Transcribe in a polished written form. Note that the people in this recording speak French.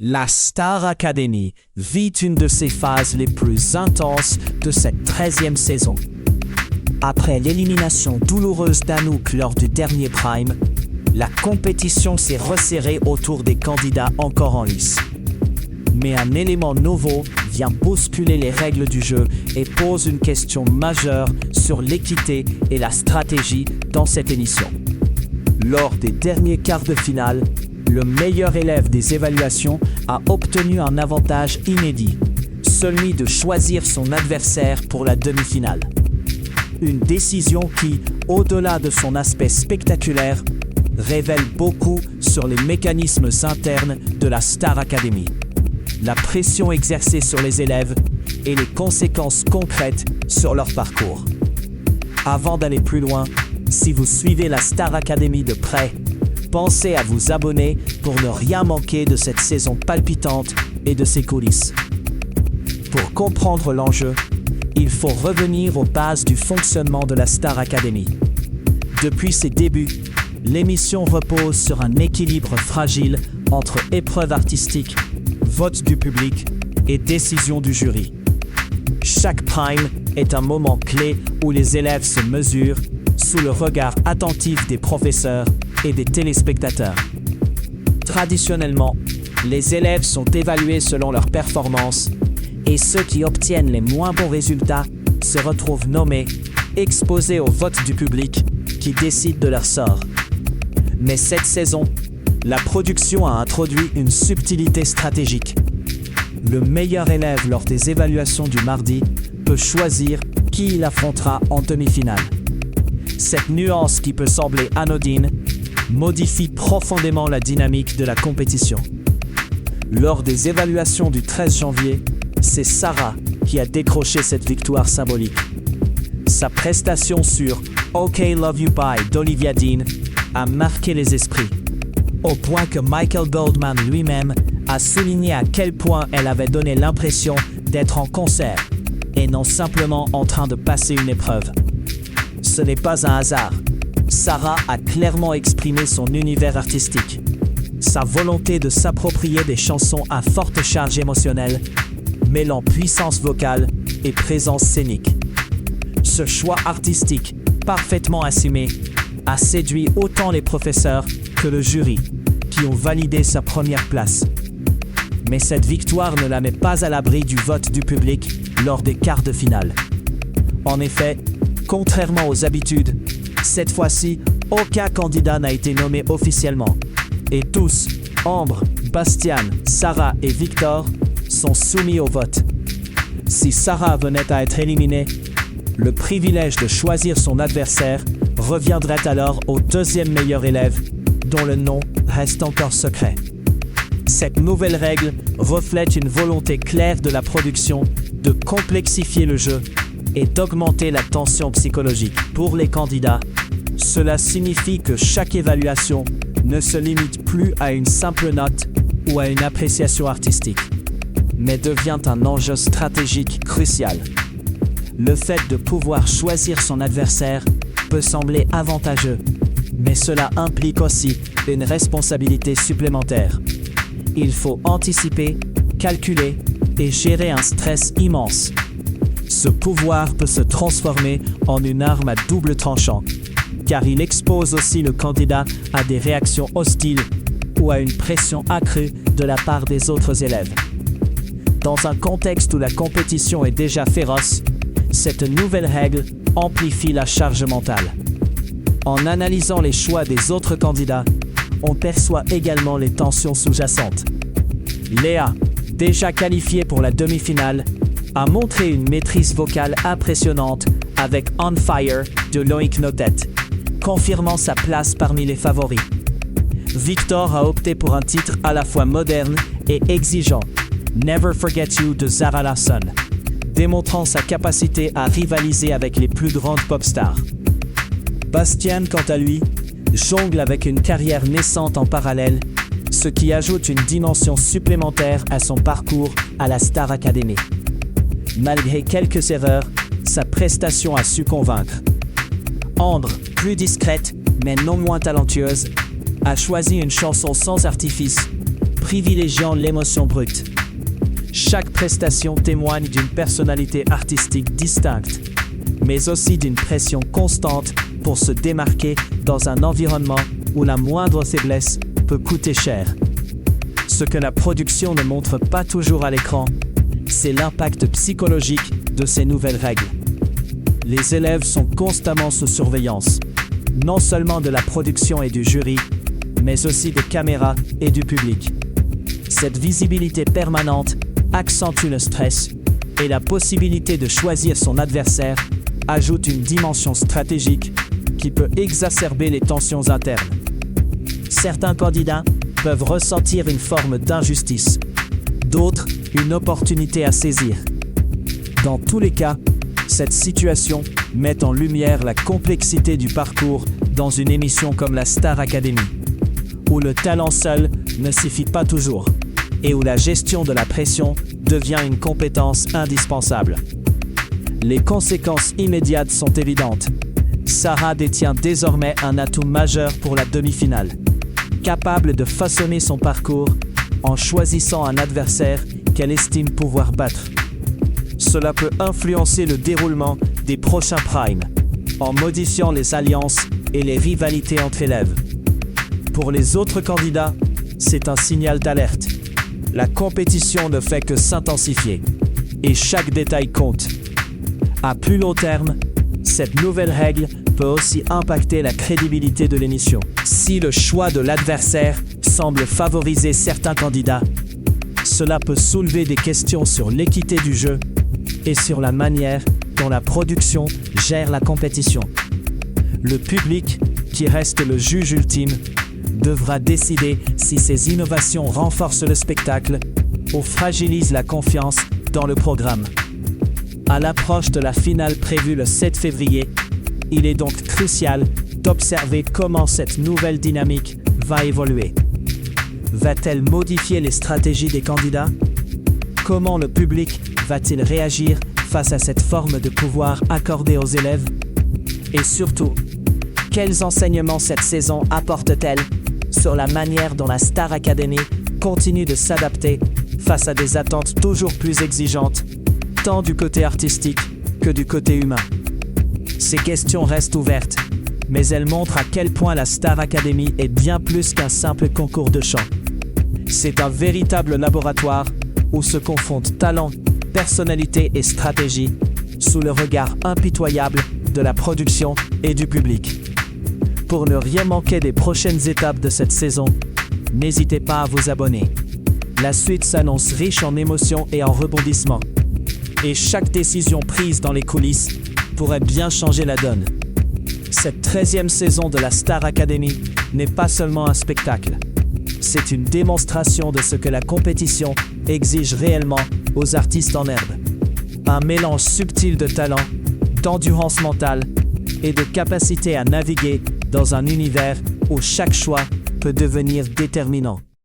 La Star Academy vit une de ses phases les plus intenses de cette 13e saison. Après l'élimination douloureuse d'Anouk lors du dernier Prime, la compétition s'est resserrée autour des candidats encore en lice. Mais un élément nouveau vient bousculer les règles du jeu et pose une question majeure sur l'équité et la stratégie dans cette émission. Lors des derniers quarts de finale, le meilleur élève des évaluations a obtenu un avantage inédit, celui de choisir son adversaire pour la demi-finale. Une décision qui, au-delà de son aspect spectaculaire, révèle beaucoup sur les mécanismes internes de la Star Academy, la pression exercée sur les élèves et les conséquences concrètes sur leur parcours. Avant d'aller plus loin, si vous suivez la Star Academy de près, pensez à vous abonner pour ne rien manquer de cette saison palpitante et de ses coulisses. Pour comprendre l'enjeu, il faut revenir aux bases du fonctionnement de la Star Academy. Depuis ses débuts, l'émission repose sur un équilibre fragile entre épreuves artistiques, vote du public et décision du jury. Chaque Prime est un moment clé où les élèves se mesurent sous le regard attentif des professeurs et des téléspectateurs. Traditionnellement, les élèves sont évalués selon leur performance et ceux qui obtiennent les moins bons résultats se retrouvent nommés, exposés au vote du public qui décide de leur sort. Mais cette saison, la production a introduit une subtilité stratégique. Le meilleur élève lors des évaluations du mardi peut choisir qui il affrontera en demi-finale. Cette nuance qui peut sembler anodine modifie profondément la dynamique de la compétition. Lors des évaluations du 13 janvier, c'est Sarah qui a décroché cette victoire symbolique. Sa prestation sur OK Love You Bye d'Olivia Dean a marqué les esprits, au point que Michael Goldman lui-même a souligné à quel point elle avait donné l'impression d'être en concert et non simplement en train de passer une épreuve. Ce n'est pas un hasard. Sarah a clairement exprimé son univers artistique, sa volonté de s'approprier des chansons à forte charge émotionnelle, mêlant puissance vocale et présence scénique. Ce choix artistique, parfaitement assumé, a séduit autant les professeurs que le jury, qui ont validé sa première place. Mais cette victoire ne la met pas à l'abri du vote du public lors des quarts de finale. En effet, contrairement aux habitudes, cette fois-ci, aucun candidat n'a été nommé officiellement. Et tous, Ambre, Bastian, Sarah et Victor, sont soumis au vote. Si Sarah venait à être éliminée, le privilège de choisir son adversaire reviendrait alors au deuxième meilleur élève, dont le nom reste encore secret. Cette nouvelle règle reflète une volonté claire de la production de complexifier le jeu et d'augmenter la tension psychologique pour les candidats. Cela signifie que chaque évaluation ne se limite plus à une simple note ou à une appréciation artistique, mais devient un enjeu stratégique crucial. Le fait de pouvoir choisir son adversaire peut sembler avantageux, mais cela implique aussi une responsabilité supplémentaire. Il faut anticiper, calculer et gérer un stress immense. Ce pouvoir peut se transformer en une arme à double tranchant, car il expose aussi le candidat à des réactions hostiles ou à une pression accrue de la part des autres élèves. Dans un contexte où la compétition est déjà féroce, cette nouvelle règle amplifie la charge mentale. En analysant les choix des autres candidats, on perçoit également les tensions sous-jacentes. Léa, déjà qualifiée pour la demi-finale, a montré une maîtrise vocale impressionnante avec On Fire de Loïc Notet, confirmant sa place parmi les favoris. Victor a opté pour un titre à la fois moderne et exigeant, Never Forget You de Zara Larsson, démontrant sa capacité à rivaliser avec les plus grandes pop stars. Bastian, quant à lui, jongle avec une carrière naissante en parallèle, ce qui ajoute une dimension supplémentaire à son parcours à la Star Academy. Malgré quelques erreurs, sa prestation a su convaincre. Ambre, plus discrète, mais non moins talentueuse, a choisi une chanson sans artifice, privilégiant l'émotion brute. Chaque prestation témoigne d'une personnalité artistique distincte, mais aussi d'une pression constante pour se démarquer dans un environnement où la moindre faiblesse peut coûter cher. Ce que la production ne montre pas toujours à l'écran, c'est l'impact psychologique de ces nouvelles règles. Les élèves sont constamment sous surveillance, non seulement de la production et du jury, mais aussi des caméras et du public. Cette visibilité permanente accentue le stress et la possibilité de choisir son adversaire ajoute une dimension stratégique qui peut exacerber les tensions internes. Certains candidats peuvent ressentir une forme d'injustice, d'autres une opportunité à saisir. Dans tous les cas, cette situation met en lumière la complexité du parcours dans une émission comme la Star Academy, où le talent seul ne suffit pas toujours et où la gestion de la pression devient une compétence indispensable. Les conséquences immédiates sont évidentes. Sarah détient désormais un atout majeur pour la demi-finale, capable de façonner son parcours en choisissant un adversaire qu'elle estime pouvoir battre. Cela peut influencer le déroulement des prochains primes, en modifiant les alliances et les rivalités entre élèves. Pour les autres candidats, c'est un signal d'alerte. La compétition ne fait que s'intensifier, et chaque détail compte. À plus long terme, cette nouvelle règle peut aussi impacter la crédibilité de l'émission. Si le choix de l'adversaire semble favoriser certains candidats, cela peut soulever des questions sur l'équité du jeu et sur la manière dont la production gère la compétition. Le public, qui reste le juge ultime, devra décider si ces innovations renforcent le spectacle ou fragilisent la confiance dans le programme. À l'approche de la finale prévue le 7 février, il est donc crucial d'observer comment cette nouvelle dynamique va évoluer. Va-t-elle modifier les stratégies des candidats? Comment le public va-t-il réagir face à cette forme de pouvoir accordée aux élèves? Et surtout, quels enseignements cette saison apporte-t-elle sur la manière dont la Star Academy continue de s'adapter face à des attentes toujours plus exigeantes, tant du côté artistique que du côté humain? Ces questions restent ouvertes, mais elles montrent à quel point la Star Academy est bien plus qu'un simple concours de chant. C'est un véritable laboratoire où se confondent talent, personnalité et stratégie, sous le regard impitoyable de la production et du public. Pour ne rien manquer des prochaines étapes de cette saison, n'hésitez pas à vous abonner. La suite s'annonce riche en émotions et en rebondissements. Et chaque décision prise dans les coulisses pourrait bien changer la donne. Cette 13e saison de la Star Academy n'est pas seulement un spectacle. C'est une démonstration de ce que la compétition exige réellement aux artistes en herbe. Un mélange subtil de talent, d'endurance mentale et de capacité à naviguer dans un univers où chaque choix peut devenir déterminant.